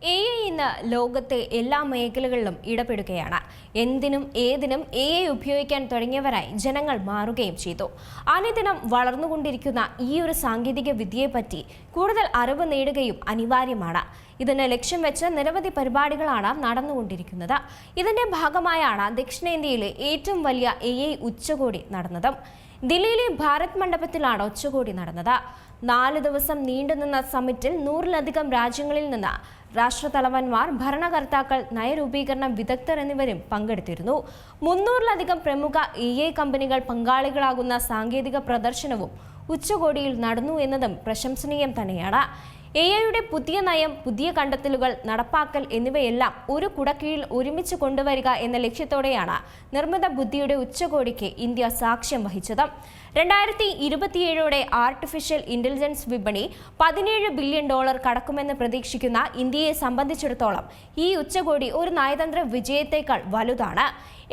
AI ഇന്ന് ലോകത്തെ എല്ലാ മേഖലകളിലും ഇടപെടുകയാണ്. എന്തിനും ഏതിനും AI ഉപയോഗിക്കാൻ തുടങ്ങിയവരായി ജനങ്ങൾ മാറുകയും ചെയ്തു. അനുദിനം വളർന്നുകൊണ്ടിരിക്കുന്ന ഈ ഒരു സാങ്കേതിക വിദ്യയെപ്പറ്റി കൂടുതൽ അറിവ് നേടുകയും അനിവാര്യമാണ്. ഇതിന് ലക്ഷ്യം വെച്ച് നിരവധി പരിപാടികളാണ് നടന്നുകൊണ്ടിരിക്കുന്നത്. ഇതിന്റെ ഭാഗമായാണ് ദക്ഷിണേന്ത്യയിലെ ഏറ്റവും വലിയ AI ഉച്ചകോടി നടന്നത്. ദില്ലിയിലെ ഭാരത് മണ്ഡപത്തിലാണ് ഉച്ചകോടി നടന്നത്. 4 ദിവസം നീണ്ടുനിന്ന സമ്മിറ്റിൽ 100-ലധികം രാജ്യങ്ങളിൽ നിന്ന് രാഷ്ട്രതലവന്മാർ, ഭരണകർത്താക്കൾ, നയരൂപീകരണ വിദഗ്ധർ എന്നിവരും പങ്കെടുത്തിരുന്നു. 300-ലധികം പ്രമുഖ AI കമ്പനികൾ പങ്കാളികളാകുന്ന സാങ്കേതിക പ്രദർശനവും ഉച്ചകോടിയിൽ നടന്നു എന്നതും പ്രശംസനീയം തന്നെയാണ്. AI പുതിയ നയം, പുതിയ കണ്ടെത്തലുകൾ, നടപ്പാക്കൽ എന്നിവയെല്ലാം ഒരു കുടക്കീഴിൽ ഒരുമിച്ച് കൊണ്ടുവരിക എന്ന ലക്ഷ്യത്തോടെയാണ് നിർമ്മിത ബുദ്ധിയുടെ ഉച്ചകോടിക്ക് ഇന്ത്യ സാക്ഷ്യം വഹിച്ചത്. 2027 ആർട്ടിഫിഷ്യൽ ഇന്റലിജൻസ് വിപണി $17 ബില്യൺ കടക്കുമെന്ന് പ്രതീക്ഷിക്കുന്ന ഇന്ത്യയെ സംബന്ധിച്ചിടത്തോളം ഈ ഉച്ചകോടി ഒരു നയതന്ത്ര വിജയത്തേക്കാൾ വലുതാണ്.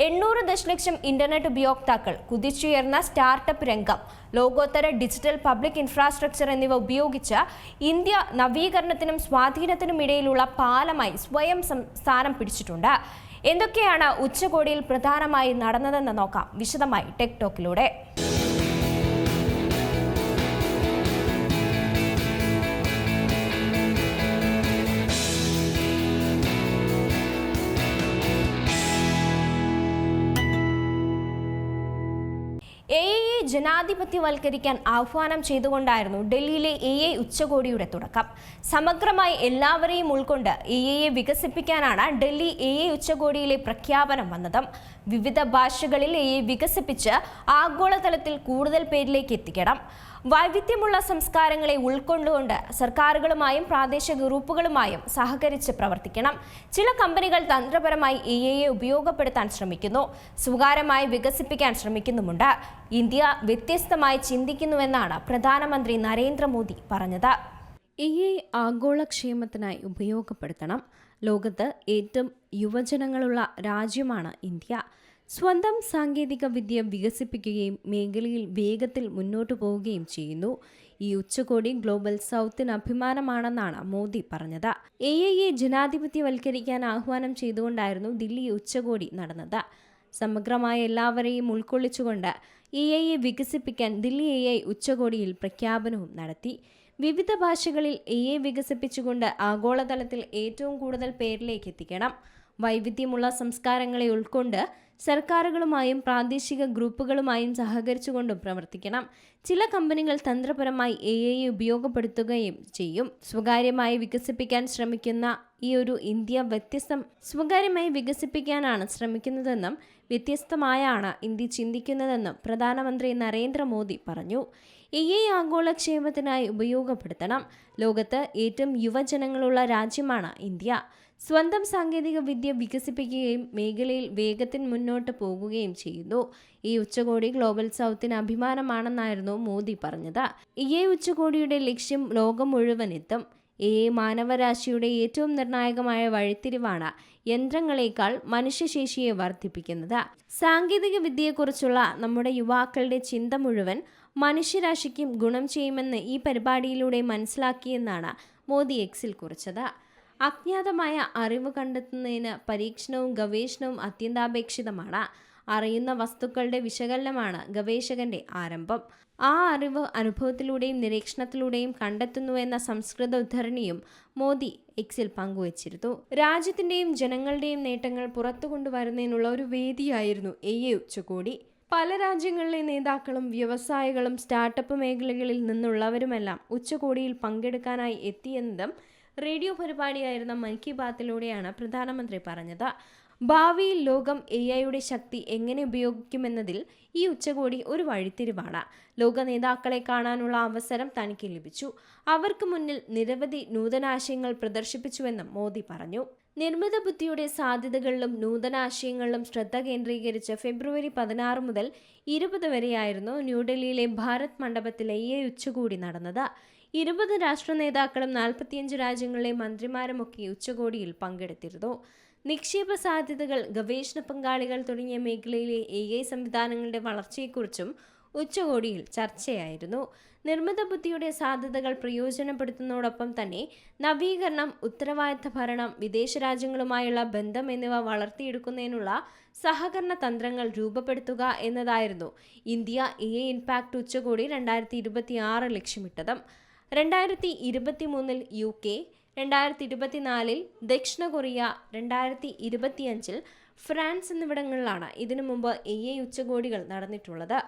800 ദശലക്ഷം ഇന്റർനെറ്റ് ഉപയോക്താക്കൾ, കുതിച്ചുയർന്ന സ്റ്റാർട്ടപ്പ് രംഗം, ലോകോത്തര ഡിജിറ്റൽ പബ്ലിക് ഇൻഫ്രാസ്ട്രക്ചർ എന്നിവ ഉപയോഗിച്ച് ഇന്ത്യ നവീകരണത്തിനും സ്വാധീനത്തിനും ഇടയിലുള്ള പാലമായി സ്വയം സ്ഥാനം പിടിച്ചിട്ടുണ്ട്. എന്തൊക്കെയാണ് ഉച്ചകോടിയിൽ പ്രധാനമായി നടന്നതെന്ന് നോക്കാം വിശദമായി ടെക് ടോക്കിലൂടെ. AI ജനാധിപത്യവൽക്കരിക്കാൻ ആഹ്വാനം ചെയ്തുകൊണ്ടായിരുന്നു ഡൽഹിയിലെ AI ഉച്ചകോടിയുടെ തുടക്കം. സമഗ്രമായി എല്ലാവരെയും ഉൾക്കൊണ്ട് AI വികസിപ്പിക്കാനാണ് ഡൽഹി AI ഉച്ചകോടിയിലെ പ്രഖ്യാപനം വന്നത്. വിവിധ ഭാഷകളിൽ AI വികസിപ്പിച്ച് ആഗോളതലത്തിൽ കൂടുതൽ പേരിലേക്ക് എത്തിക്കണം. വൈവിധ്യമുള്ള സംസ്കാരങ്ങളെ ഉൾക്കൊണ്ടുകൊണ്ട് സർക്കാരുകളുമായും പ്രാദേശിക ഗ്രൂപ്പുകളുമായും സഹകരിച്ച് പ്രവർത്തിക്കണം. ചില കമ്പനികൾ തന്ത്രപരമായി AI ഉപയോഗപ്പെടുത്താൻ ശ്രമിക്കുന്നു, സ്വകാര്യമായി വികസിപ്പിക്കാൻ ശ്രമിക്കുന്നുമുണ്ട്. ഇന്ത്യ വ്യത്യസ്തമായി ചിന്തിക്കുന്നുവെന്നാണ് പ്രധാനമന്ത്രി നരേന്ദ്രമോദി പറഞ്ഞത്. AI ആഗോളക്ഷേമത്തിനായി ഉപയോഗപ്പെടുത്തണം. ലോകത്ത് ഏറ്റവും യുവജനങ്ങളുള്ള രാജ്യമാണ് ഇന്ത്യ. സ്വന്തം സാങ്കേതിക വിദ്യ വികസിപ്പിക്കുകയും മേഖലയിൽ വേഗത്തിൽ മുന്നോട്ടു പോവുകയും ചെയ്യുന്നു. ഈ ഉച്ചകോടി ഗ്ലോബൽ സൗത്തിന് അഭിമാനമാണെന്നാണ് മോദി പറഞ്ഞത്. AI ജനാധിപത്യവൽക്കരിക്കാൻ ആഹ്വാനം ചെയ്തുകൊണ്ടായിരുന്നു ദില്ലി ഉച്ചകോടി നടന്നത്. സമഗ്രമായ എല്ലാവരെയും ഉൾക്കൊള്ളിച്ചുകൊണ്ട് AI വികസിപ്പിക്കാൻ ദില്ലി AI ഉച്ചകോടിയിൽ പ്രഖ്യാപനവും നടത്തി. വിവിധ ഭാഷകളിൽ AI വികസിപ്പിച്ചുകൊണ്ട് ആഗോളതലത്തിൽ ഏറ്റവും കൂടുതൽ പേരിലേക്ക് എത്തിക്കണം. വൈവിധ്യമുള്ള സംസ്കാരങ്ങളെ ഉൾക്കൊണ്ട് സർക്കാരുകളുമായും പ്രാദേശിക ഗ്രൂപ്പുകളുമായും സഹകരിച്ചുകൊണ്ടും പ്രവർത്തിക്കണം. ചില കമ്പനികൾ തന്ത്രപരമായി AI ഉപയോഗപ്പെടുത്തുകയും ചെയ്യും. സ്വകാര്യമായി വികസിപ്പിക്കാൻ ശ്രമിക്കുന്ന ഈ ഒരു ഇന്ത്യ സ്വകാര്യമായി വികസിപ്പിക്കാനാണ് ശ്രമിക്കുന്നതെന്നും വ്യത്യസ്തമായാണ് ഇന്ത്യ ചിന്തിക്കുന്നതെന്നും പ്രധാനമന്ത്രി നരേന്ദ്രമോദി പറഞ്ഞു. AI ആഗോളക്ഷേമത്തിനായി ഉപയോഗപ്പെടുത്തണം. ലോകത്ത് ഏറ്റവും യുവജനങ്ങളുള്ള രാജ്യമാണ് ഇന്ത്യ. സ്വന്തം സാങ്കേതിക വിദ്യ വികസിപ്പിക്കുകയും മേഖലയിൽ വേഗത്തിൽ മുന്നോട്ട് പോകുകയും ചെയ്യുന്നു. ഈ ഉച്ചകോടി ഗ്ലോബൽ സൗത്തിന് അഭിമാനമാണെന്നായിരുന്നു മോദി പറഞ്ഞത്. AI ഉച്ചകോടിയുടെ ലക്ഷ്യം ലോകം മുഴുവൻ എത്തും. AI മാനവരാശിയുടെ ഏറ്റവും നിർണായകമായ വഴിത്തിരിവാണ്. യന്ത്രങ്ങളെക്കാൾ മനുഷ്യശേഷിയെ വർദ്ധിപ്പിക്കുന്നത്. സാങ്കേതിക വിദ്യയെക്കുറിച്ചുള്ള നമ്മുടെ യുവാക്കളുടെ ചിന്ത മുഴുവൻ മനുഷ്യരാശിക്കും ഗുണം ചെയ്യുമെന്ന് ഈ പരിപാടിയിലൂടെ മനസ്സിലാക്കിയെന്നാണ് മോദി എക്സിൽ കുറിച്ചത്. അജ്ഞാതമായ അറിവ് കണ്ടെത്തുന്നതിന് പരീക്ഷണവും ഗവേഷണവും അത്യന്താപേക്ഷിതമാണ്. അറിയുന്ന വസ്തുക്കളുടെ വിശകലനമാണ് ഗവേഷകന്റെ ആരംഭം. ആ അറിവ് അനുഭവത്തിലൂടെയും നിരീക്ഷണത്തിലൂടെയും കണ്ടെത്തുന്നുവെന്ന സംസ്കൃത ഉദ്ധരണിയും മോദി എക്സിൽ പങ്കുവച്ചിരുന്നു. രാജ്യത്തിന്റെയും ജനങ്ങളുടെയും നേട്ടങ്ങൾ പുറത്തു കൊണ്ടുവരുന്നതിനുള്ള ഒരു വേദിയായിരുന്നു AI ഉച്ചകോടി. പല രാജ്യങ്ങളിലെ നേതാക്കളും വ്യവസായികളും സ്റ്റാർട്ടപ്പ് മേഖലകളിൽ നിന്നുള്ളവരുമെല്ലാം ഉച്ചകോടിയിൽ പങ്കെടുക്കാനായി എത്തിയെന്നതും റേഡിയോ പരിപാടിയായിരുന്ന മൻ കി ബാത്തിലൂടെയാണ് പ്രധാനമന്ത്രി പറഞ്ഞത്. ഭാവിയിൽ ലോകം AI ശക്തി എങ്ങനെ ഉപയോഗിക്കുമെന്നതിൽ ഈ ഉച്ചകോടി ഒരു വഴിത്തിരിവാണ്. ലോക നേതാക്കളെ കാണാനുള്ള അവസരം തനിക്ക് ലഭിച്ചു. അവർക്ക് മുന്നിൽ നിരവധി നൂതനാശയങ്ങൾ പ്രദർശിപ്പിച്ചുവെന്നും മോദി പറഞ്ഞു. നിർമ്മിത ബുദ്ധിയുടെ സാധ്യതകളിലും നൂതനാശയങ്ങളിലും ശ്രദ്ധ കേന്ദ്രീകരിച്ച് ഫെബ്രുവരി 16 മുതൽ 20 വരെയായിരുന്നു ന്യൂഡൽഹിയിലെ ഭാരത് മണ്ഡപത്തിൽ AI ഉച്ചകോടി നടന്നത്. 20 രാഷ്ട്ര നേതാക്കളും 45 രാജ്യങ്ങളിലെ മന്ത്രിമാരുമൊക്കെ ഉച്ചകോടിയിൽ പങ്കെടുത്തിരുന്നു. നിക്ഷേപ സാധ്യതകൾ, ഗവേഷണ പങ്കാളികൾ തുടങ്ങിയ മേഖലയിലെ AI സംവിധാനങ്ങളുടെ വളർച്ചയെക്കുറിച്ചും ഉച്ചകോടിയിൽ ചർച്ചയായിരുന്നു. നിർമ്മിത ബുദ്ധിയുടെ സാധ്യതകൾ പ്രയോജനപ്പെടുത്തുന്നതോടൊപ്പം തന്നെ നവീകരണം, ഉത്തരവാദിത്ത ഭരണം, വിദേശ രാജ്യങ്ങളുമായുള്ള ബന്ധം എന്നിവ വളർത്തിയെടുക്കുന്നതിനുള്ള സഹകരണ തന്ത്രങ്ങൾ രൂപപ്പെടുത്തുക എന്നതായിരുന്നു ഇന്ത്യ AI ഇംപാക്ട് ഉച്ചകോടി 2026 ലക്ഷ്യമിട്ടത്. 2023 UK, 2024 ദക്ഷിണ കൊറിയ, 2025 ഫ്രാൻസ് എന്നിവിടങ്ങളിലാണ് ഇതിനു മുമ്പ് AI ഉച്ചകോടികൾ നടന്നിട്ടുള്ളത്.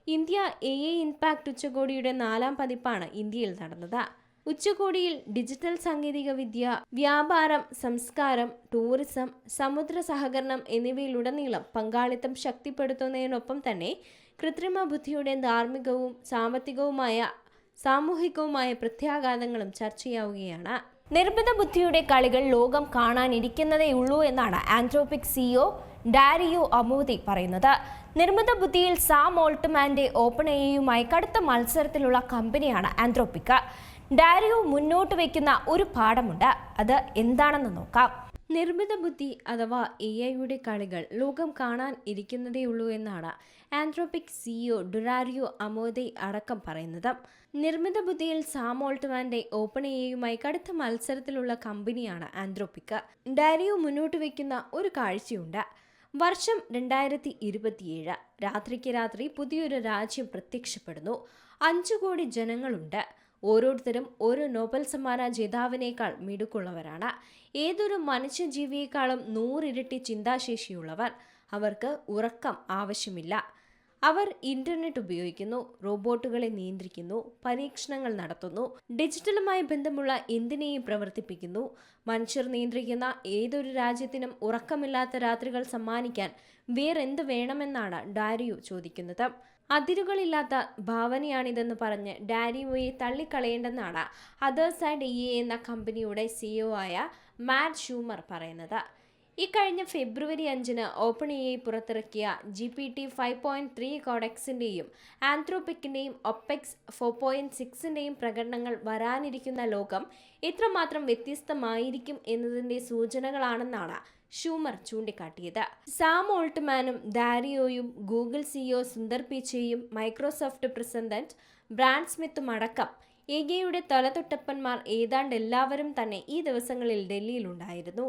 ഇന്ത്യ AI ഇംപാക്ട് ഉച്ചകോടിയുടെ 4ാം പതിപ്പാണ് ഇന്ത്യയിൽ നടന്നത്. ഉച്ചകോടിയിൽ ഡിജിറ്റൽ സാങ്കേതികവിദ്യ, വ്യാപാരം, സംസ്കാരം, ടൂറിസം, സമുദ്ര സഹകരണം എന്നിവയിലുടനീളം പങ്കാളിത്തം ശക്തിപ്പെടുത്തുന്നതിനൊപ്പം തന്നെ കൃത്രിമ ബുദ്ധിയുടെ ധാർമ്മികവും സാമൂഹികവുമായ പ്രത്യാഘാതങ്ങളും ചർച്ചയാവുകയാണ്. നിർമ്മിത ബുദ്ധിയുടെ കളികൾ ലോകം കാണാനിരിക്കുന്നതേയുള്ളൂ എന്നാണ് ആന്ത്രോപിക് CEO ഡാരിയോ അമോദി പറയുന്നത്. നിർമ്മിത ബുദ്ധിയിൽ സാം ഓൾട്ട്മാന്റെ OpenAIയുമായി കടുത്ത മത്സരത്തിലുള്ള കമ്പനിയാണ് ആന്ത്രോപിക്. ഡാരിയോ മുന്നോട്ട് വയ്ക്കുന്ന ഒരു പാഠമുണ്ട്. അത് എന്താണെന്ന് നോക്കാം. നിർമ്മിത ബുദ്ധി അഥവാ AIയുടെ കളികൾ ലോകം കാണാൻ ഇരിക്കുന്നതേയുള്ളൂ എന്നാണ് ആന്ത്രോപിക് CEO ഡാരിയോ അമോദി അടക്കം പറയുന്നത്. നിർമ്മിത ബുദ്ധിയിൽ സാം ഓൾട്ട്മാന്റെ OpenAIയുമായി കടുത്ത മത്സരത്തിലുള്ള കമ്പനിയാണ് ആന്ത്രോപിക്. ഡാരിയോ മുന്നോട്ട് വയ്ക്കുന്ന ഒരു കാഴ്ചയുണ്ട്. വർഷം 2027. രാത്രിക്ക് രാത്രി പുതിയൊരു രാജ്യം പ്രത്യക്ഷപ്പെടുന്നു. 5 കോടി ജനങ്ങളുണ്ട്. ഓരോരുത്തരും ഒരു നോബൽ സമ്മാന ജേതാവിനേക്കാൾ മിടുക്കുള്ളവരാണ്. ഏതൊരു മനുഷ്യജീവിയേക്കാളും 100 ഇരട്ടി ചിന്താശേഷിയുള്ളവർ. അവർക്ക് ഉറക്കം ആവശ്യമില്ല. അവർ ഇന്റർനെറ്റ് ഉപയോഗിക്കുന്നു, റോബോട്ടുകളെ നിയന്ത്രിക്കുന്നു, പരീക്ഷണങ്ങൾ നടത്തുന്നു, ഡിജിറ്റലുമായി ബന്ധമുള്ള എന്തിനേയും പ്രവർത്തിപ്പിക്കുന്നു. മനുഷ്യർ നിയന്ത്രിക്കുന്ന ഏതൊരു രാജ്യത്തിനും ഉറക്കമില്ലാത്ത രാത്രികൾ സമ്മാനിക്കാൻ വേറെന്ത് വേണമെന്നാണ് ഡാരിയോ ചോദിക്കുന്നത്. അതിരുകളില്ലാത്ത ഭാവനയാണിതെന്ന് പറഞ്ഞ് ഡാരിയോയെ തള്ളിക്കളയേണ്ടെന്നാണ് അതർ സൈഡ് AI എന്ന കമ്പനിയുടെ CEO ആയ മാറ്റ് ഷൂമർ പറയുന്നത്. ഇക്കഴിഞ്ഞ ഫെബ്രുവരി 5 OpenAI പുറത്തിറക്കിയ GPT-5.3 കോഡെക്സിന്റെയും ആന്ത്രോപിക്കിന്റെയും OPEX 4.6ന്റെയും പ്രകടനങ്ങൾ വരാനിരിക്കുന്ന ലോകം എത്രമാത്രം വ്യത്യസ്തമായിരിക്കും എന്നതിന്റെ സൂചനകളാണെന്നാണ് ഷൂമർ ചൂണ്ടിക്കാട്ടിയത്. സാം ഓൾട്ട്മാനും ഡാരിയോയും ഗൂഗിൾ CEO സുന്ദർ പിച്ചയും മൈക്രോസോഫ്റ്റ് പ്രസിഡന്റ് ബ്രാഡ് സ്മിത്തും അടക്കം AIയുടെ തലതൊട്ടപ്പന്മാർ ഏതാണ്ട് എല്ലാവരും തന്നെ ഈ ദിവസങ്ങളിൽ ഡൽഹിയിലുണ്ടായിരുന്നു.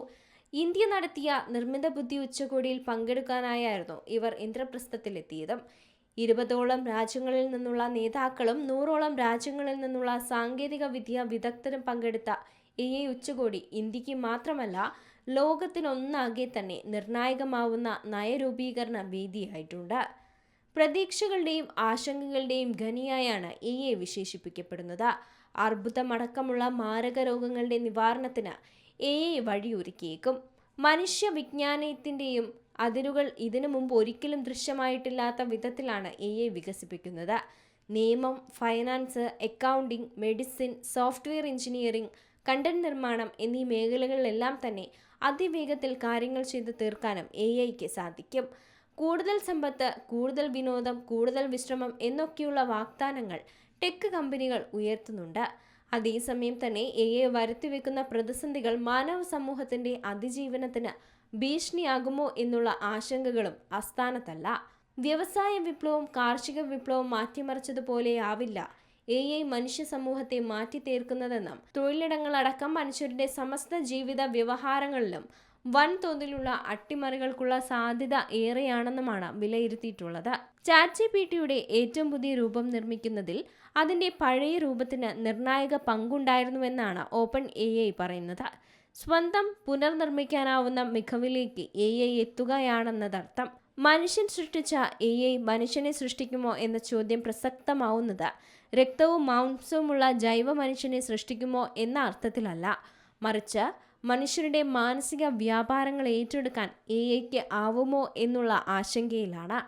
ഇന്ത്യ നടത്തിയ നിർമ്മിത ബുദ്ധി ഉച്ചകോടിയിൽ പങ്കെടുക്കാനായിരുന്നു ഇവർ ഇന്ദ്രപ്രസ്ഥത്തിലെത്തിയത്. 20ഓളം രാജ്യങ്ങളിൽ നിന്നുള്ള നേതാക്കളും 100ഓളം രാജ്യങ്ങളിൽ നിന്നുള്ള സാങ്കേതിക വിദ്യ വിദഗ്ധരും പങ്കെടുത്ത AI ഉച്ചകോടി ഇന്ത്യക്ക് മാത്രമല്ല ലോകത്തിനൊന്നാകെ തന്നെ നിർണായകമാവുന്ന നയരൂപീകരണ വേദിയായിട്ടുണ്ട്. പ്രതീക്ഷകളുടെയും ആശങ്കകളുടെയും ഖനിയായാണ് AI വിശേഷിപ്പിക്കപ്പെടുന്നത്. അർബുദമടക്കമുള്ള മാരക രോഗങ്ങളുടെ നിവാരണത്തിന് AI വഴിയൊരുക്കിയേക്കും. മനുഷ്യ വിജ്ഞാനത്തിൻ്റെയും അതിരുകൾ ഇതിനു മുമ്പ് ഒരിക്കലും ദൃശ്യമായിട്ടില്ലാത്ത വിധത്തിലാണ് AI വികസിപ്പിക്കുന്നത്. നിയമം, finance, accounting, medicine, software engineering, content നിർമ്മാണം എന്നീ മേഖലകളിലെല്ലാം തന്നെ അതിവേഗത്തിൽ കാര്യങ്ങൾ ചെയ്തു തീർക്കാനും AIക്ക് സാധിക്കും. കൂടുതൽ സമ്പത്ത്, കൂടുതൽ വിനോദം, കൂടുതൽ വിശ്രമം എന്നൊക്കെയുള്ള വാഗ്ദാനങ്ങൾ ടെക് കമ്പനികൾ ഉയർത്തുന്നുണ്ട്. അതേസമയം തന്നെ AI വരുത്തിവെക്കുന്ന പ്രതിസന്ധികൾ മാനവ സമൂഹത്തിന്റെ അതിജീവനത്തിന് ഭീഷണിയാകുമോ എന്നുള്ള ആശങ്കകളും അസ്ഥാനത്തല്ല. വ്യവസായ വിപ്ലവം, കാർഷിക വിപ്ലവം മാറ്റിമറിച്ചതുപോലെയാവില്ല AI മനുഷ്യ സമൂഹത്തെ മാറ്റിത്തീർക്കുന്നതെന്നും തൊഴിലിടങ്ങളടക്കം മനുഷ്യരുടെ സമസ്ത ജീവിത വ്യവഹാരങ്ങളിലും വൻതോതിലുള്ള അട്ടിമറികൾക്കുള്ള സാധ്യത ഏറെയാണെന്നുമാണ് വിലയിരുത്തിയിട്ടുള്ളത്. ChatGPTയുടെ ഏറ്റവും പുതിയ രൂപം നിർമ്മിക്കുന്നതിൽ അതിന്റെ പഴയ രൂപത്തിന് നിർണായക പങ്കുണ്ടായിരുന്നുവെന്നാണ് OpenAI പറയുന്നത്. സ്വന്തം പുനർനിർമ്മിക്കാനാവുന്ന മികവിലേക്ക് AI എത്തുകയാണെന്നതർത്ഥം. മനുഷ്യൻ സൃഷ്ടിച്ച AI മനുഷ്യനെ സൃഷ്ടിക്കുമോ എന്ന ചോദ്യം പ്രസക്തമാവുന്നത് രക്തവും മാംസവുമുള്ള ജൈവ മനുഷ്യനെ സൃഷ്ടിക്കുമോ എന്ന അർത്ഥത്തിലല്ല, മറിച്ച് മനുഷ്യരുടെ മാനസിക വ്യാപാരങ്ങൾ ഏറ്റെടുക്കാൻ AIക്ക് ആവുമോ എന്നുള്ള ആശങ്കയിലാണ്.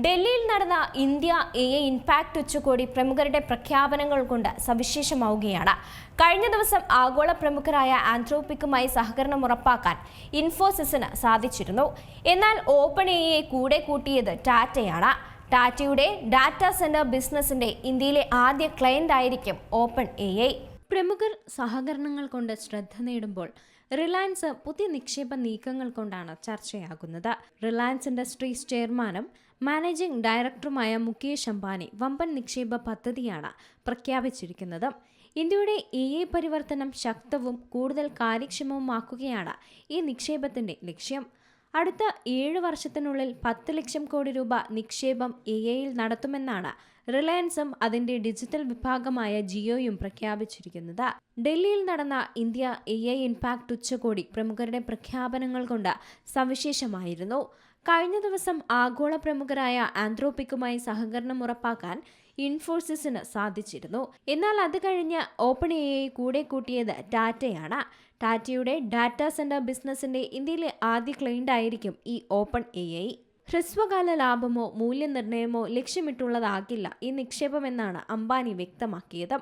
ഡൽഹിയിൽ നടന്ന ഇന്ത്യ AI ഇംപാക്ട് ഉച്ചകോടി പ്രമുഖരുടെ പ്രഖ്യാപനങ്ങൾ കൊണ്ട് സവിശേഷമാവുകയാണ്. കഴിഞ്ഞ ദിവസം ആഗോള പ്രമുഖരായ ആന്ത്രോപിക്കുമായി സഹകരണം ഉറപ്പാക്കാൻ ഇൻഫോസിസിന് സാധിച്ചിരുന്നു. എന്നാൽ OpenAI കൂടെ കൂട്ടിയത് ടാറ്റയാണ്. ടാറ്റയുടെ ഡാറ്റാ സെന്റർ ബിസിനസിന്റെ ഇന്ത്യയിലെ ആദ്യ ക്ലയന്റ് ആയിരിക്കും OpenAI. പ്രമുഖർ സഹകരണങ്ങൾ കൊണ്ട് ശ്രദ്ധ നേടുമ്പോൾ റിലയൻസ് പുതിയ നിക്ഷേപ നീക്കങ്ങൾ കൊണ്ടാണ് ചർച്ചയാകുന്നത്. റിലയൻസ് ഇൻഡസ്ട്രീസ് ചെയർമാനും മാനേജിംഗ് ഡയറക്ടറുമായ മുകേഷ് അംബാനി വമ്പൻ നിക്ഷേപ പദ്ധതിയാണ് പ്രഖ്യാപിച്ചിരിക്കുന്നത്. ഇന്ത്യയുടെ AI പരിവർത്തനം ശക്തവും കൂടുതൽ കാര്യക്ഷമവുമാക്കുകയാണ് ഈ നിക്ഷേപത്തിന്റെ ലക്ഷ്യം. അടുത്ത 7 വർഷത്തിനുള്ളിൽ 10 ലക്ഷം കോടി രൂപ നിക്ഷേപം AI-യിൽ നടത്തുമെന്നാണ് റിലയൻസും അതിന്റെ ഡിജിറ്റൽ വിഭാഗമായ ജിയോയും പ്രഖ്യാപിച്ചിരിക്കുന്നത്. ഡൽഹിയിൽ നടന്ന ഇന്ത്യ AI ഇംപാക്ട് ഉച്ചകോടി പ്രമുഖരുടെ പ്രഖ്യാപനങ്ങൾ കൊണ്ട് സവിശേഷമായിരുന്നു. കഴിഞ്ഞ ദിവസം ആഗോള പ്രമുഖരായ ആന്ത്രോപിക്കുമായി സഹകരണം ഉറപ്പാക്കാൻ ഇൻഫോസിസിന് സാധിച്ചിരുന്നു. എന്നാൽ അത് കഴിഞ്ഞ് ഓപ്പൺ AI കൂടെ കൂട്ടിയത് ടാറ്റയാണ്. ടാറ്റയുടെ ഡാറ്റാ സെന്റർ ബിസിനസിന്റെ ഇന്ത്യയിലെ ആദ്യ ക്ലയന്റ് ആയിരിക്കും ഈ ഓപ്പൺ AI. ഹ്രസ്വകാല ലാഭമോ മൂല്യനിർണ്ണയമോ ലക്ഷ്യമിട്ടുള്ളതാകില്ല ഈ നിക്ഷേപമെന്നാണ് അംബാനി വ്യക്തമാക്കിയത്.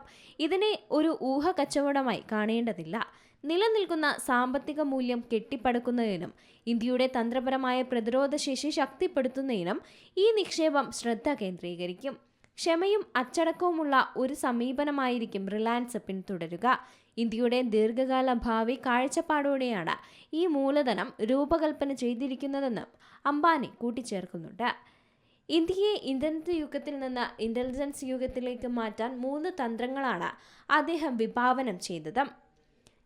ഇതിനെ ഒരു ഊഹ കച്ചവടമായി കാണേണ്ടതില്ല. നിലനിൽക്കുന്ന സാമ്പത്തിക മൂല്യം കെട്ടിപ്പടുക്കുന്നതിനും ഇന്ത്യയുടെ തന്ത്രപരമായ പ്രതിരോധശേഷി ശക്തിപ്പെടുത്തുന്നതിനും ഈ നിക്ഷേപം ശ്രദ്ധ കേന്ദ്രീകരിക്കും. ക്ഷമയും അച്ചടക്കവുമുള്ള ഒരു സമീപനമായിരിക്കും റിലയൻസ് പിന്തുടരുക. ഇന്ത്യയുടെ ദീർഘകാല ഭാവി കാഴ്ചപ്പാടോടെയാണ് ഈ മൂലധനം രൂപകൽപ്പന ചെയ്തിരിക്കുന്നതെന്നും അംബാനി കൂട്ടിച്ചേർക്കുന്നുണ്ട്. ഇന്ത്യയെ ഇന്റർനെറ്റ് യുഗത്തിൽ നിന്ന് ഇന്റലിജൻസ് യുഗത്തിലേക്ക് മാറ്റാൻ 3 തന്ത്രങ്ങളാണ് അദ്ദേഹം വിഭാവനം ചെയ്തത്.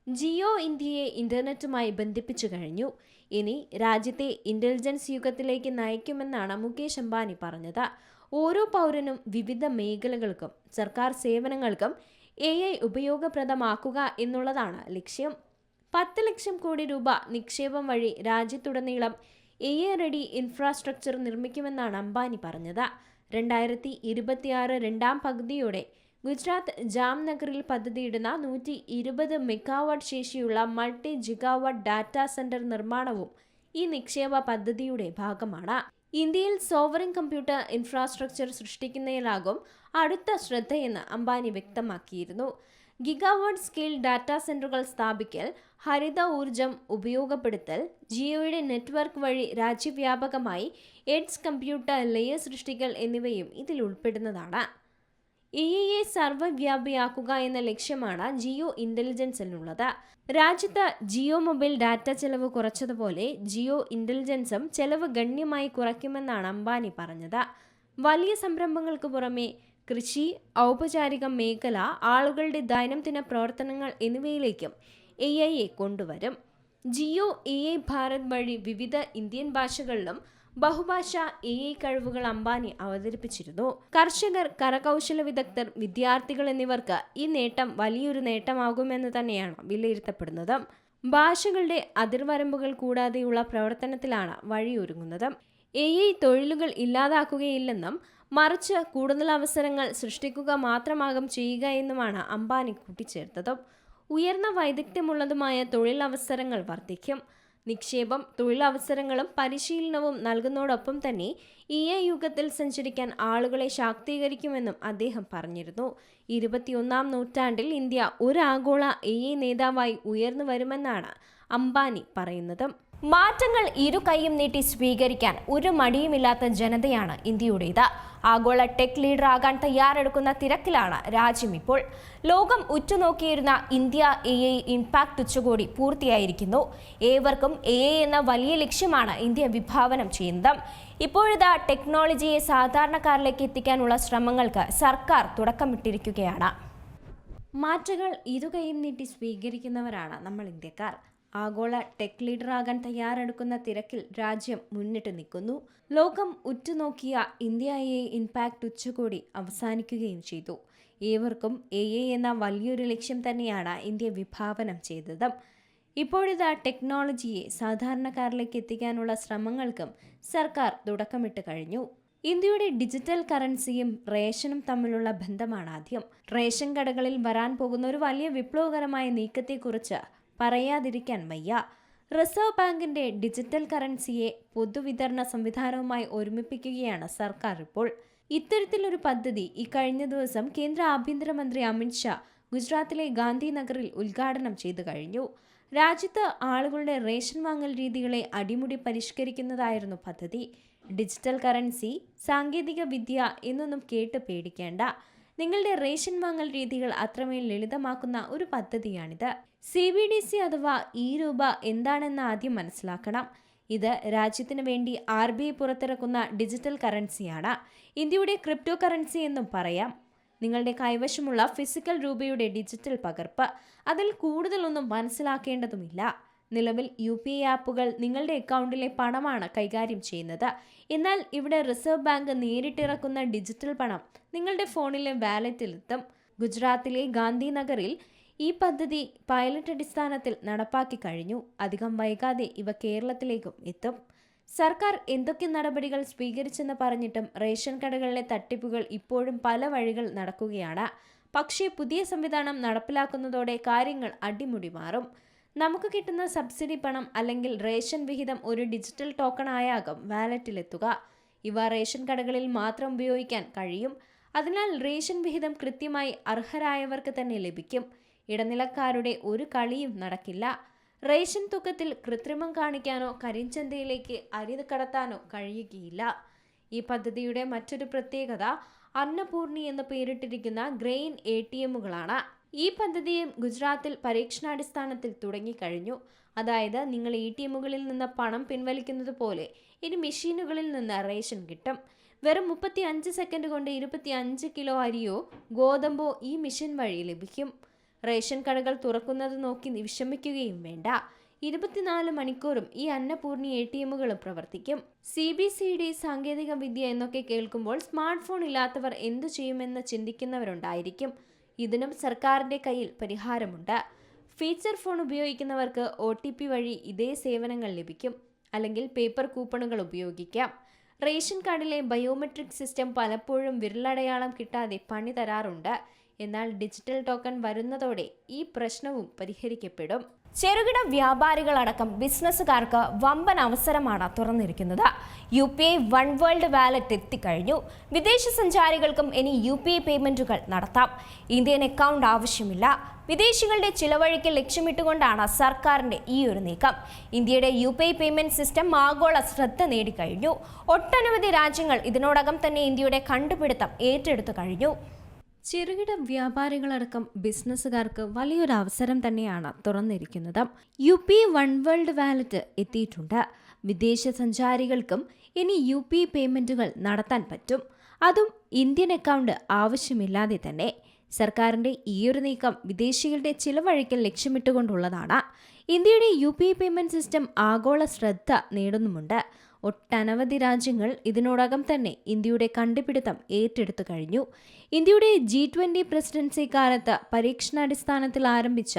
ജിയോ ഇന്ത്യയെ ഇന്റർനെറ്റുമായി ബന്ധിപ്പിച്ചു കഴിഞ്ഞു. ഇനി രാജ്യത്തെ ഇന്റലിജൻസ് യുഗത്തിലേക്ക് നയിക്കുമെന്നാണ് മുകേഷ് അംബാനി പറഞ്ഞത്. ഓരോ പൗരനും വിവിധ മേഖലകൾക്കും സർക്കാർ സേവനങ്ങൾക്കും AI ഉപയോഗപ്രദമാക്കുക എന്നുള്ളതാണ് ലക്ഷ്യം. 10 ലക്ഷം കോടി രൂപ നിക്ഷേപം വഴി രാജ്യത്തുടനീളം AI റെഡി ഇൻഫ്രാസ്ട്രക്ചർ നിർമ്മിക്കുമെന്നാണ് അംബാനി പറഞ്ഞത്. 2026 രണ്ടാം പകുതിയോടെ ഗുജറാത്ത് ജാംനഗറിൽ പദ്ധതിയിടുന്ന 120 മെഗാവാട്ട് ശേഷിയുള്ള മൾട്ടി ജിഗാവാട്ട് ഡാറ്റാ സെന്റർ നിർമ്മാണവും ഈ നിക്ഷേപ പദ്ധതിയുടെ ഭാഗമാണ്. ഇന്ത്യയിൽ സോവറിൻ കമ്പ്യൂട്ടർ ഇൻഫ്രാസ്ട്രക്ചർ സൃഷ്ടിക്കുന്നതിലാകും അടുത്ത ശ്രദ്ധയെന്ന് അംബാനി വ്യക്തമാക്കിയിരുന്നു. ഗിഗാവാട്ട് സ്കെയിൽ ഡാറ്റാ സെന്ററുകൾ സ്ഥാപിക്കൽ, ഹരിത ഊർജം ഉപയോഗപ്പെടുത്തൽ, ജിയോയുടെ നെറ്റ്വർക്ക് വഴി രാജ്യവ്യാപകമായി എഡ്ജ് കമ്പ്യൂട്ടർ ലെയർ സൃഷ്ടിക്കൽ എന്നിവയും ഇതിൽ ഉൾപ്പെടുന്നതാണ്. AI-യെ സർവ്വവ്യാപിയാക്കുക എന്ന ലക്ഷ്യമാണ് ജിയോ ഇന്റലിജൻസിനുള്ളത്. രാജ്യത്ത് ജിയോ മൊബൈൽ ഡാറ്റ ചെലവ് കുറച്ചതുപോലെ ജിയോ ഇന്റലിജൻസും ചെലവ് ഗണ്യമായി കുറയ്ക്കുമെന്നാണ് അംബാനി പറഞ്ഞത്. വലിയ സംരംഭങ്ങൾക്ക് പുറമെ കൃഷി, ഔപചാരിക മേഖല, ആളുകളുടെ ദൈനംദിന പ്രവർത്തനങ്ങൾ എന്നിവയിലേക്കും AI-യെ കൊണ്ടുവരും. ജിയോ AI ഭാരത് വഴി വിവിധ ഇന്ത്യൻ ഭാഷകളിലും ബഹുഭാഷ AI കഴിവുകൾ അംബാനി അവതരിപ്പിച്ചിരുന്നു. കർഷകർ, കരകൗശല വിദഗ്ധർ, വിദ്യാർത്ഥികൾ എന്നിവർക്ക് ഈ നേട്ടം വലിയൊരു നേട്ടമാകുമെന്ന് തന്നെയാണ് വിലയിരുത്തപ്പെടുന്നത്. ഭാഷകളുടെ അതിർവരമ്പുകൾ കൂടാതെയുള്ള പ്രവർത്തനത്തിലാണ് വഴിയൊരുങ്ങുന്നത്. AI തൊഴിലുകൾ ഇല്ലാതാക്കുകയില്ലെന്നും മറിച്ച് കൂടുതൽ അവസരങ്ങൾ സൃഷ്ടിക്കുക മാത്രമാകും ചെയ്യുക എന്നുമാണ് അംബാനി കൂട്ടിച്ചേർത്തത്. ഉയർന്ന വൈദഗ്ധ്യമുള്ളതുമായ തൊഴിലവസരങ്ങൾ വർദ്ധിക്കും. നിക്ഷേപം തൊഴിലവസരങ്ങളും പരിശീലനവും നൽകുന്നതോടൊപ്പം തന്നെ AI യുഗത്തിൽ സഞ്ചരിക്കാൻ ആളുകളെ ശാക്തീകരിക്കുമെന്നും അദ്ദേഹം പറഞ്ഞിരുന്നു. 21ാം നൂറ്റാണ്ടിൽ ഇന്ത്യ ഒരു ആഗോള AI നേതാവായി ഉയർന്നു വരുമെന്നാണ് അംബാനി പറയുന്നത്. മാറ്റങ്ങൾ ഇരു കൈയും നീട്ടി സ്വീകരിക്കാൻ ഒരു മടിയുമില്ലാത്ത ജനതയാണ് ഇന്ത്യയുടേത്. ആഗോള ടെക് ലീഡർ ആകാൻ തയ്യാറെടുക്കുന്ന തിരക്കിലാണ് രാജ്യം ഇപ്പോൾ. ലോകം ഉറ്റുനോക്കിയിരുന്ന ഇന്ത്യ AI ഇംപാക്ട് ഉച്ചകോടി പൂർത്തിയായിരിക്കുന്നു. ഏവർക്കും AI എന്ന വലിയ ലക്ഷ്യമാണ് ഇന്ത്യ വിഭാവനം ചെയ്യുന്നത്. ഇപ്പോഴിതാ ടെക്നോളജിയെ സാധാരണക്കാരിലേക്ക് എത്തിക്കാനുള്ള ശ്രമങ്ങൾക്ക് സർക്കാർ തുടക്കമിട്ടിരിക്കുകയാണ്. മാറ്റങ്ങൾ ഇരുകൈയും നീട്ടി സ്വീകരിക്കുന്നവരാണ് നമ്മൾ ഇന്ത്യക്കാർ. ആഗോള ടെക് ലീഡറാകാൻ തയ്യാറെടുക്കുന്ന തിരക്കിൽ രാജ്യം മുന്നിട്ട് നിൽക്കുന്നു. ലോകം ഉറ്റുനോക്കിയ ഇന്ത്യ AI ഇംപാക്ട് ഉച്ചകോടി അവസാനിക്കുകയും ചെയ്തു. ഏവർക്കും AI എന്ന വലിയൊരു ലക്ഷ്യം തന്നെയാണ് ഇന്ത്യ വിഭാവനം ചെയ്തത്. ഇപ്പോഴിതാ ടെക്നോളജിയെ സാധാരണക്കാരിലേക്ക് എത്തിക്കാനുള്ള ശ്രമങ്ങൾക്കും സർക്കാർ തുടക്കമിട്ട് കഴിഞ്ഞു. ഇന്ത്യയുടെ ഡിജിറ്റൽ കറൻസിയും റേഷനും തമ്മിലുള്ള ബന്ധമാണ് ആദ്യം. റേഷൻ കടകളിൽ വരാൻ പോകുന്ന ഒരു വലിയ വിപ്ലവകരമായ നീക്കത്തെക്കുറിച്ച് പറയാതിരിക്കാൻ വയ്യ. റിസർവ് ബാങ്കിന്റെ ഡിജിറ്റൽ കറൻസിയെ പൊതുവിതരണ സംവിധാനവുമായി ഒരുമിപ്പിക്കുകയാണ് സർക്കാർ ഇപ്പോൾ. ഇത്തരത്തിലൊരു പദ്ധതി ഇക്കഴിഞ്ഞ ദിവസം കേന്ദ്ര ആഭ്യന്തരമന്ത്രി അമിത്ഷാ ഗുജറാത്തിലെ ഗാന്ധിനഗറിൽ ഉദ്ഘാടനം ചെയ്തു കഴിഞ്ഞു. രാജ്യത്ത് ആളുകളുടെ റേഷൻ വാങ്ങൽ രീതികളെ അടിമുടി പരിഷ്കരിക്കുന്നതായിരുന്നു പദ്ധതി. ഡിജിറ്റൽ കറൻസി, സാങ്കേതിക വിദ്യ എന്നൊന്നും കേട്ട് പേടിക്കേണ്ട. നിങ്ങളുടെ റേഷൻ വാങ്ങൽ രീതികൾ അത്രമേൽ ലളിതമാക്കുന്ന ഒരു പദ്ധതിയാണിത്. CBDC അഥവാ ഈ രൂപ എന്താണെന്ന് ആദ്യം മനസ്സിലാക്കണം. ഇത് രാജ്യത്തിന് വേണ്ടി RBI പുറത്തിറക്കുന്ന ഡിജിറ്റൽ കറൻസിയാണ്. ഇന്ത്യയുടെ ക്രിപ്റ്റോ കറൻസി എന്നും പറയാം. നിങ്ങളുടെ കൈവശമുള്ള ഫിസിക്കൽ രൂപയുടെ ഡിജിറ്റൽ പകർപ്പ്. അതിൽ കൂടുതലൊന്നും മനസ്സിലാക്കേണ്ടതുമില്ല. നിലവിൽ UPI ആപ്പുകൾ നിങ്ങളുടെ അക്കൗണ്ടിലെ പണമാണ് കൈകാര്യം ചെയ്യുന്നത്. എന്നാൽ ഇവിടെ റിസർവ് ബാങ്ക് നേരിട്ടിറക്കുന്ന ഡിജിറ്റൽ പണം നിങ്ങളുടെ ഫോണിലെ വാലറ്റിലെത്തും. ഗുജറാത്തിലെ ഗാന്ധിനഗറിൽ ഈ പദ്ധതി പൈലറ്റ് അടിസ്ഥാനത്തിൽ നടപ്പാക്കി കഴിഞ്ഞു. അധികം വൈകാതെ ഇവ കേരളത്തിലേക്കും എത്തും. സർക്കാർ എന്തൊക്കെ നടപടികൾ സ്വീകരിച്ചെന്ന് പറഞ്ഞിട്ടും റേഷൻ കടകളിലെ തട്ടിപ്പുകൾ ഇപ്പോഴും പല വഴികൾ നടക്കുകയാണ്. പക്ഷേ പുതിയ സംവിധാനം നടപ്പിലാക്കുന്നതോടെ കാര്യങ്ങൾ അടിമുടി മാറും. നമുക്ക് കിട്ടുന്ന സബ്സിഡി പണം അല്ലെങ്കിൽ റേഷൻ വിഹിതം ഒരു ഡിജിറ്റൽ ടോക്കണായാകും വാലറ്റിലെത്തുക. ഇവ റേഷൻ കടകളിൽ മാത്രം ഉപയോഗിക്കാൻ കഴിയും. അതിനാൽ റേഷൻ വിഹിതം കൃത്യമായി അർഹരായവർക്ക് തന്നെ ലഭിക്കും. ഇടനിലക്കാരുടെ ഒരു കളിയും നടക്കില്ല. റേഷൻ തൂക്കത്തിൽ കൃത്രിമം കാണിക്കാനോ കരിഞ്ചന്തയിലേക്ക് അരി കടത്താനോ കഴിയുകയില്ല. ഈ പദ്ധതിയുടെ മറ്റൊരു പ്രത്യേകത അന്നപൂർണി എന്ന് പേരിട്ടിരിക്കുന്ന ഗ്രെയിൻ ATMകളാണ്. ഈ പദ്ധതിയും ഗുജറാത്തിൽ പരീക്ഷണാടിസ്ഥാനത്തിൽ തുടങ്ങിക്കഴിഞ്ഞു. അതായത് നിങ്ങൾ ATMകളിൽ നിന്ന് പണം പിൻവലിക്കുന്നത് പോലെ ഇനി മെഷീനുകളിൽ നിന്ന് റേഷൻ കിട്ടും. വെറും 35 സെക്കൻഡ് കൊണ്ട് 25 കിലോ അരിയോ ഗോതമ്പോ ഈ മെഷീൻ വഴി ലഭിക്കും. റേഷൻ കടകൾ തുറക്കുന്നത് നോക്കി വിഷമിക്കുകയും വേണ്ട. 24 മണിക്കൂറും ഈ അന്നപൂർണി ATMകളും പ്രവർത്തിക്കും. CBCD സാങ്കേതിക വിദ്യ എന്നൊക്കെ കേൾക്കുമ്പോൾ സ്മാർട്ട് ഫോൺ ഇല്ലാത്തവർ എന്തു ചെയ്യുമെന്ന് ചിന്തിക്കുന്നവരുണ്ടായിരിക്കും. ഇതിനും സർക്കാരിൻ്റെ കയ്യിൽ പരിഹാരമുണ്ട്. ഫീച്ചർ ഫോൺ ഉപയോഗിക്കുന്നവർക്ക് OTP വഴി ഇതേ സേവനങ്ങൾ ലഭിക്കും. അല്ലെങ്കിൽ പേപ്പർ കൂപ്പണുകൾ ഉപയോഗിക്കാം. റേഷൻ കാർഡിലെ ബയോമെട്രിക് സിസ്റ്റം പലപ്പോഴും വിരലടയാളം കിട്ടാതെ പണി തരാറുണ്ട്. എന്നാൽ ഡിജിറ്റൽ ടോക്കൺ വരുന്നതോടെ ഈ പ്രശ്നവും പരിഹരിക്കപ്പെടും. ചെറുകിട വ്യാപാരികളടക്കം ബിസിനസ്സുകാർക്ക് വമ്പൻ അവസരമാണ് തുറന്നിരിക്കുന്നത്. UPI വൺ വേൾഡ് വാലറ്റ് എത്തിക്കഴിഞ്ഞു. വിദേശ സഞ്ചാരികൾക്കും ഇനി UPI പേയ്മെന്റുകൾ നടത്താം. ഇന്ത്യൻ അക്കൗണ്ട് ആവശ്യമില്ല. വിദേശികളുടെ ചിലവഴിക്കൽ ലക്ഷ്യമിട്ടുകൊണ്ടാണ് സർക്കാരിന്റെ ഈ ഒരു നീക്കം. ഇന്ത്യയുടെ UPI പേയ്മെന്റ് സിസ്റ്റം ആഗോള ശ്രദ്ധ നേടിക്കഴിഞ്ഞു. ഒട്ടനവധി രാജ്യങ്ങൾ ഇതിനോടകം തന്നെ ഇന്ത്യയുടെ കണ്ടുപിടുത്തം ഏറ്റെടുത്തു കഴിഞ്ഞു. ചെറുകിട വ്യാപാരികളടക്കം ബിസിനസ്സുകാർക്ക് വലിയൊരു അവസരം തന്നെയാണ് തുറന്നിരിക്കുന്നത്. UPI വൺ വേൾഡ് വാലറ്റ് എത്തിയിട്ടുണ്ട്. വിദേശ സഞ്ചാരികൾക്കും ഇനി UPI പേയ്മെന്റുകൾ നടത്താൻ പറ്റും. അതും ഇന്ത്യൻ അക്കൗണ്ട് ആവശ്യമില്ലാതെ തന്നെ. സർക്കാരിന്റെ ഈയൊരു നീക്കം വിദേശികളുടെ ചിലവഴിക്കൽ ലക്ഷ്യമിട്ടുകൊണ്ടുള്ളതാണ്. ഇന്ത്യയുടെ UPI പേയ്മെന്റ് സിസ്റ്റം ആഗോള ശ്രദ്ധ നേടുന്നുമുണ്ട്. ഒട്ടനവധി രാജ്യങ്ങൾ ഇതിനോടകം തന്നെ ഇന്ത്യയുടെ കണ്ടുപിടുത്തം ഏറ്റെടുത്തു കഴിഞ്ഞു. ഇന്ത്യയുടെ G20 പ്രസിഡൻസി കാലത്ത് പരീക്ഷണാടിസ്ഥാനത്തിൽ ആരംഭിച്ച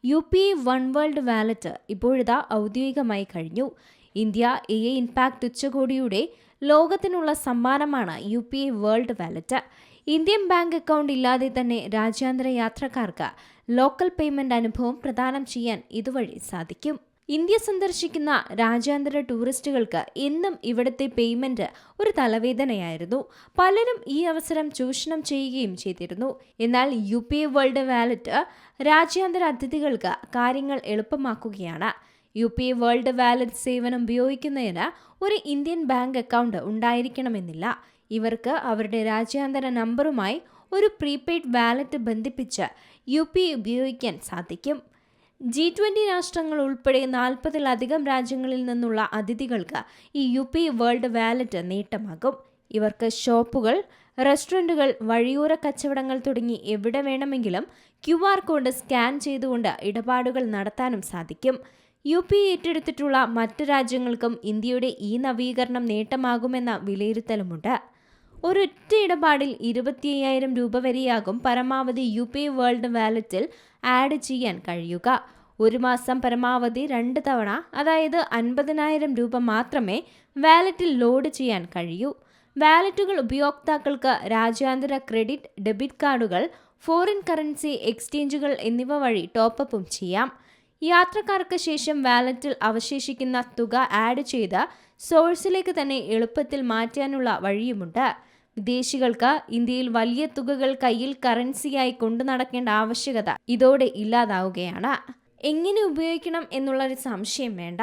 UPI വൺ വേൾഡ് വാലറ്റ് ഇപ്പോഴിതാ ഔദ്യോഗികമായി കഴിഞ്ഞു. ഇന്ത്യ AI ഇമ്പാക്ട് ഉച്ചകോടിയുടെ ലോകത്തിനുള്ള സമ്മാനമാണ് UPI world wallet. Indian bank account ഇല്ലാതെ തന്നെ രാജ്യാന്തര യാത്രക്കാർക്ക് ലോക്കൽ പേയ്മെന്റ് അനുഭവം പ്രദാനം ചെയ്യാൻ ഇതുവഴി സാധിക്കും. ഇന്ത്യ സന്ദർശിക്കുന്ന രാജ്യാന്തര ടൂറിസ്റ്റുകൾക്ക് എന്നും ഇവിടുത്തെ പേയ്മെന്റ് ഒരു തലവേദനയായിരുന്നു. പലരും ഈ അവസരം ചൂഷണം ചെയ്യുകയും ചെയ്തിരുന്നു. എന്നാൽ UPI വേൾഡ് വാലറ്റ് രാജ്യാന്തര അതിഥികൾക്ക് കാര്യങ്ങൾ എളുപ്പമാക്കുകയാണ്. UPI വേൾഡ് വാലറ്റ് സേവനം ഉപയോഗിക്കുന്നതിന് ഒരു ഇന്ത്യൻ ബാങ്ക് അക്കൗണ്ട് ഉണ്ടായിരിക്കണമെന്നില്ല. ഇവർക്ക് അവരുടെ രാജ്യാന്തര നമ്പറുമായി ഒരു പ്രീപെയ്ഡ് വാലറ്റ് ബന്ധിപ്പിച്ച് UPI ഉപയോഗിക്കാൻ സാധിക്കും. G20 രാഷ്ട്രങ്ങൾ ഉൾപ്പെടെ 40-ലധികം രാജ്യങ്ങളിൽ നിന്നുള്ള അതിഥികൾക്ക് ഈ UPI വേൾഡ് വാലറ്റ് നേട്ടമാകും. ഇവർക്ക് ഷോപ്പുകൾ, റെസ്റ്റോറൻറ്റുകൾ, വഴിയോര കച്ചവടങ്ങൾ തുടങ്ങി എവിടെ വേണമെങ്കിലും QR കോഡ് സ്കാൻ ചെയ്തുകൊണ്ട് ഇടപാടുകൾ നടത്താനും സാധിക്കും. UPI ഏറ്റെടുത്തിട്ടുള്ള മറ്റ് രാജ്യങ്ങൾക്കും ഇന്ത്യയുടെ ഈ നവീകരണം നേട്ടമാകുമെന്ന വിലയിരുത്തലുമുണ്ട്. ഒരൊറ്റ ഇടപാടിൽ 25,000 രൂപ വരെയാകും പരമാവധി UPI വേൾഡ് വാലറ്റിൽ ആഡ് ചെയ്യാൻ കഴിയുക. ഒരു മാസം പരമാവധി 2 തവണ, അതായത് 50,000 രൂപ മാത്രമേ വാലറ്റിൽ ലോഡ് ചെയ്യാൻ കഴിയൂ. വാലറ്റുകൾ ഉപയോക്താക്കൾക്ക് രാജ്യാന്തര ക്രെഡിറ്റ്, ഡെബിറ്റ് കാർഡുകൾ, ഫോറിൻ കറൻസി എക്സ്ചേഞ്ചുകൾ എന്നിവ വഴി ടോപ്പപ്പും ചെയ്യാം. യാത്രക്കാർക്ക് ശേഷം വാലറ്റിൽ അവശേഷിക്കുന്ന തുക ആഡ് ചെയ്ത് സോഴ്സിലേക്ക് തന്നെ എളുപ്പത്തിൽ മാറ്റാനുള്ള വഴിയുമുണ്ട്. വിദേശികൾക്ക് ഇന്ത്യയിൽ വലിയ തുകകൾ കയ്യിൽ കറൻസിയായി കൊണ്ടു നടക്കേണ്ട ആവശ്യകത ഇതോടെ ഇല്ലാതാവുകയാണ്. എങ്ങനെ ഉപയോഗിക്കണം എന്നുള്ളൊരു സംശയം വേണ്ട.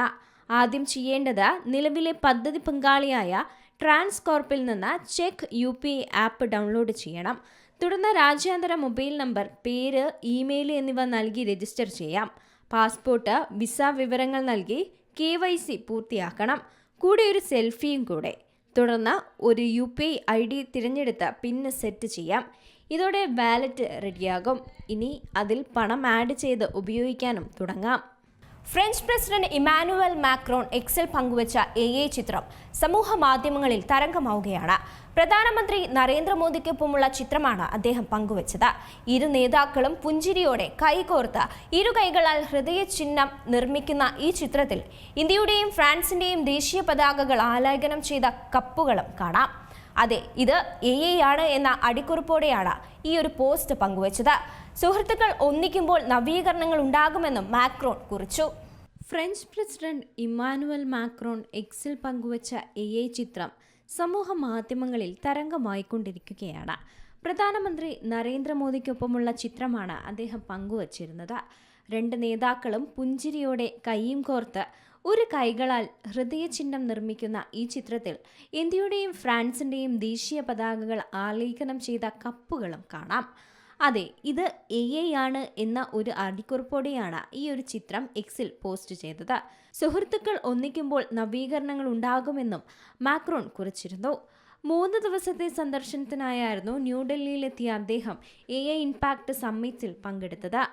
ആദ്യം ചെയ്യേണ്ടത് നിലവിലെ പദ്ധതി പങ്കാളിയായ ട്രാൻസ്കോർപ്പിൽ നിന്ന് ചെക്ക് UPI ആപ്പ് ഡൗൺലോഡ് ചെയ്യണം. തുടർന്ന് രാജ്യാന്തര മൊബൈൽ നമ്പർ, പേര്, ഇമെയിൽ എന്നിവ നൽകി രജിസ്റ്റർ ചെയ്യാം. പാസ്പോർട്ട്, വിസ വിവരങ്ങൾ നൽകി KYC പൂർത്തിയാക്കണം, കൂടെ ഒരു സെൽഫിയും കൂടെ. തുടർന്ന് ഒരു UPI ID തിരഞ്ഞെടുത്ത് പിന്ന് സെറ്റ് ചെയ്യാം. ഇതോടെ വാലറ്റ് റെഡിയാകും. ഇനി അതിൽ പണം ആഡ് ചെയ്ത് ഉപയോഗിക്കാനും തുടങ്ങാം. ഫ്രഞ്ച് പ്രസിഡന്റ് ഇമ്മാനുവൽ മാക്രോൺ എക്സിൽ പങ്കുവച്ച AI ചിത്രം സമൂഹ മാധ്യമങ്ങളിൽ തരംഗമാവുകയാണ്. പ്രധാനമന്ത്രി നരേന്ദ്രമോദിക്കൊപ്പമുള്ള ചിത്രമാണ് അദ്ദേഹം പങ്കുവച്ചത്. ഇരു നേതാക്കളും പുഞ്ചിരിയോടെ കൈകോർത്ത് ഇരു കൈകളാൽ ഹൃദയചിഹ്നം നിർമ്മിക്കുന്ന ഈ ചിത്രത്തിൽ ഇന്ത്യയുടെയും ഫ്രാൻസിന്റെയും ദേശീയ പതാകകൾ ആലേഖനം ചെയ്ത കപ്പുകളും കാണാം. അതെ, ഇത് AI ആണ് എന്ന അടിക്കുറിപ്പോടെയാണ് ഈ ഒരു പോസ്റ്റ് പങ്കുവച്ചത്. സുഹൃത്തുക്കൾ ഒന്നിക്കുമ്പോൾ നവീകരണങ്ങൾ ഉണ്ടാകുമെന്നും മാക്രോൺ കുറിച്ചു. ഫ്രഞ്ച് പ്രസിഡന്റ് ഇമ്മാനുവൽ മാക്രോൺ എക്സിൽ പങ്കുവച്ച AI ചിത്രം സമൂഹ മാധ്യമങ്ങളിൽ തരംഗമായിക്കൊണ്ടിരിക്കുകയാണ്. പ്രധാനമന്ത്രി നരേന്ദ്രമോദിക്കൊപ്പമുള്ള ചിത്രമാണ് അദ്ദേഹം പങ്കുവച്ചിരുന്നത്. രണ്ട് നേതാക്കളും പുഞ്ചിരിയോടെ കൈയും കോർത്ത് ഒരു കൈകളാൽ ഹൃദയചിഹ്നം നിർമ്മിക്കുന്ന ഈ ചിത്രത്തിൽ ഇന്ത്യയുടെയും ഫ്രാൻസിന്റെയും ദേശീയ പതാകകൾ ആലേഖനം ചെയ്ത കപ്പുകളും കാണാം. അതെ, ഇത് AI ആണ് എന്ന ഒരു അടിക്കുറിപ്പോടെയാണ് ഈ ഒരു ചിത്രം എക്സിൽ പോസ്റ്റ് ചെയ്തത്. സുഹൃത്തുക്കൾ ഒന്നിക്കുമ്പോൾ നവീകരണങ്ങൾ ഉണ്ടാകുമെന്നും മാക്രോൺ കുറിച്ചിരുന്നു. 3 ദിവസത്തെ സന്ദർശനത്തിനായിരുന്നു ന്യൂഡൽഹിയിലെത്തിയ അദ്ദേഹം AI ഇംപാക്ട് സമ്മിറ്റിൽ പങ്കെടുത്തത്.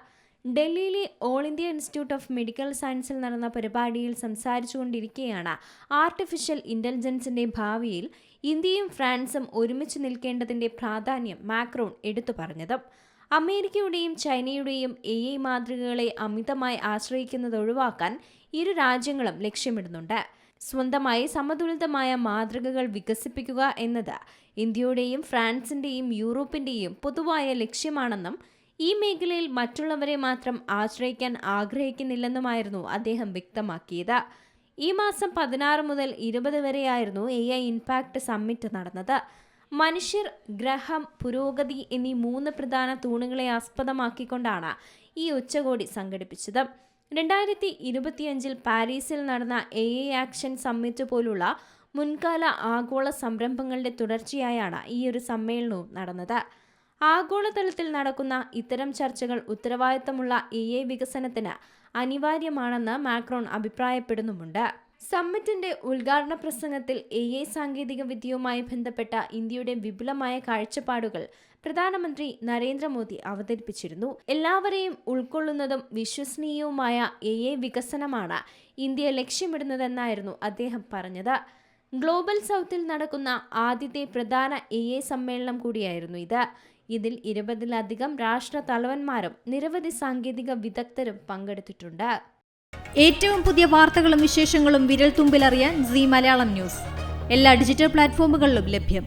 ഡൽഹിയിലെ all India institute of medical സയൻസിൽ നടന്ന പരിപാടിയിൽ സംസാരിച്ചുകൊണ്ടിരിക്കെയാണ് ആർട്ടിഫിഷ്യൽ ഇന്റലിജൻസിന്റെ ഭാവിയിൽ ഇന്ത്യയും ഫ്രാൻസും ഒരുമിച്ച് നിൽക്കേണ്ടതിന്റെ പ്രാധാന്യം മാക്രോൺ എടുത്തു പറഞ്ഞത്. അമേരിക്കയുടെയും ചൈനയുടെയും AI മാതൃകകളെ അമിതമായി ആശ്രയിക്കുന്നത് ഒഴിവാക്കാൻ ഇരു രാജ്യങ്ങളും ലക്ഷ്യമിടുന്നുണ്ട്. സ്വന്തമായി സമതുലിതമായ മാതൃകകൾ വികസിപ്പിക്കുക എന്നത് ഇന്ത്യയുടെയും ഫ്രാൻസിന്റെയും യൂറോപ്പിന്റെയും പൊതുവായ ലക്ഷ്യമാണെന്നും ഈ മേഖലയിൽ മറ്റുള്ളവരെ മാത്രം ആശ്രയിക്കാൻ ആഗ്രഹിക്കുന്നില്ലെന്നുമായിരുന്നു അദ്ദേഹം വ്യക്തമാക്കിയത്. ഈ മാസം 16 മുതൽ 20 വരെയായിരുന്നു AI ഇംപാക്ട് സമ്മിറ്റ് നടന്നത്. മനുഷ്യർ, ഗ്രഹം, പുരോഗതി എന്നീ 3 പ്രധാന തൂണുകളെ ആസ്പദമാക്കിക്കൊണ്ടാണ് ഈ ഉച്ചകോടി സംഘടിപ്പിച്ചത്. 2025 പാരീസിൽ നടന്ന AI ആക്ഷൻ സമ്മിറ്റ് പോലുള്ള മുൻകാല ആഗോള സംരംഭങ്ങളുടെ തുടർച്ചയായാണ് ഈ ഒരു സമ്മേളനവും നടന്നത്. ആഗോളതലത്തിൽ നടക്കുന്ന ഇത്തരം ചർച്ചകൾ ഉത്തരവാദിത്തമുള്ള AI വികസനത്തിന് അനിവാര്യമാണെന്ന് മാക്രോൺ അഭിപ്രായപ്പെടുന്നുമുണ്ട്. സമ്മിറ്റിന്റെ ഉദ്ഘാടന പ്രസംഗത്തിൽ AI സാങ്കേതിക വിദ്യയുമായി ബന്ധപ്പെട്ട ഇന്ത്യയുടെ വിപുലമായ കാഴ്ചപ്പാടുകൾ പ്രധാനമന്ത്രി നരേന്ദ്രമോദി അവതരിപ്പിച്ചിരുന്നു. എല്ലാവരെയും ഉൾക്കൊള്ളുന്നതും വിശ്വസനീയവുമായ AI വികസനമാണ് ഇന്ത്യ ലക്ഷ്യമിടുന്നതെന്നായിരുന്നു അദ്ദേഹം പറഞ്ഞത്. ഗ്ലോബൽ സൗത്തിൽ നടക്കുന്ന ആദ്യത്തെ പ്രധാന AI സമ്മേളനം കൂടിയായിരുന്നു ഇത്. ഇതിൽ 20-ലധികം രാഷ്ട്ര തലവന്മാരും നിരവധി സാങ്കേതിക വിദഗ്ധരും പങ്കെടുത്തിട്ടുണ്ട്. ഏറ്റവും പുതിയ വാർത്തകളും വിശേഷങ്ങളും വിരൽ തുമ്പിലറിയാൻ Zee മലയാളം ന്യൂസ് എല്ലാ ഡിജിറ്റൽ പ്ലാറ്റ്ഫോമുകളിലും ലഭ്യം.